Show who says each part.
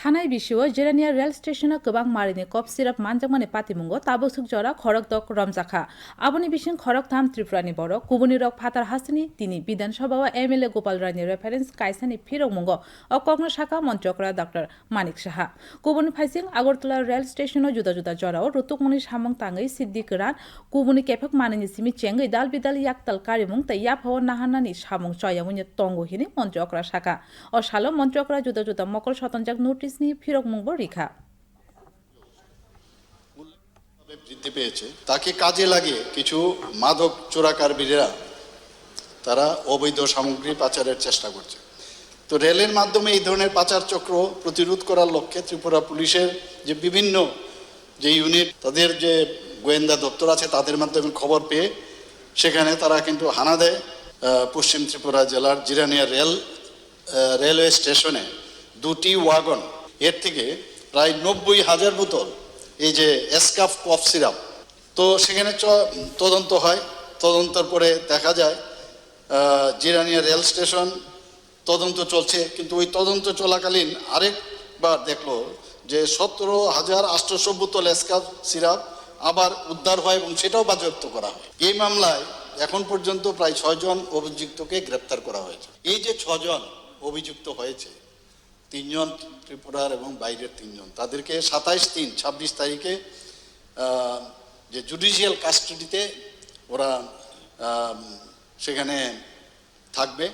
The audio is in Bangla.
Speaker 1: थानाय बिसिओ जिरानिया रेल स्टेशन गोबां मारिनि कप सिराप मानजांमानि पातिमुंगो ताबुसुक जरा खरक दक रमजाखा आबनि बिसिं खरक थाम त्रिपुरानि बर कुबुनि रक फातार हासिनी तिनि विधानसभा एमएलए गोपाल रायनि रेफारेंस कायसानि फिरक मुंगो अकग्न शाखा मन्त्रकरा डॉक्टर मानिक साहा कुबुनि फाइसिं आगरतला रेल स्टेशन जुदा जुदा जराव रुतुकमुनि सामंग तांगै सिद्धि गोरान कुबुनि केफक मानिनि सिमि चेंगै दाल बिदाल याकताल कारिमुंग तै याफाव नाहानानि सामंग चयामुनि तंगो हिनि मन्त्रकरा शाखा ओ सालो मन्त्रकरा जुदा जुदा मकल शतंजाक নোটিশনি ফিরক মুংব রেখা
Speaker 2: বৃদ্ধি পেয়েছে তাকে কাজে লাগিয়ে কিছু মাদক চোরাকারবিরা তারা অবৈধ সামগ্রী পাচারের চেষ্টা করছে। তো রেলের মাধ্যমে এই ধরনের পাচার চক্র প্রতিরোধ করার লক্ষ্যে ত্রিপুরা পুলিশের যে বিভিন্ন যে ইউনিট তাদের যে গোয়েন্দা দপ্তর আছে তাদের মাধ্যমে খবর পেয়ে সেখানে তারা কিন্তু হানা দেয় পশ্চিম ত্রিপুরা জেলার জিরানিয়া রেলওয়ে স্টেশনে দুটি ওয়াগন এর থেকে প্রায় 90,000 বোতল এই যে এসকাফ কফ সিরাপ তো সেখানে তদন্ত হয়। তদন্তের পরে দেখা যায় জিরানিয়া রেল স্টেশন তদন্ত চলছে, কিন্তু ওই তদন্ত চলাকালীন আরেকবার দেখলো যে 17,800 বোতল এসকাফ সিরাপ আবার উদ্ধার হয় এবং সেটাও বাজেয়াপ্ত করা হয়। এই মামলায় এখন পর্যন্ত প্রায় 6 জন অভিযুক্তকে গ্রেপ্তার করা হয়েছে। এই যে 6 জন অভিযুক্ত হয়েছে, 3 জন ত্রিপুরার এবং বাইরের 3 জন, তাদেরকে 27-26 তারিখে যে জুডিশিয়াল কাস্টডিতে ওরা সেখানে থাকবে।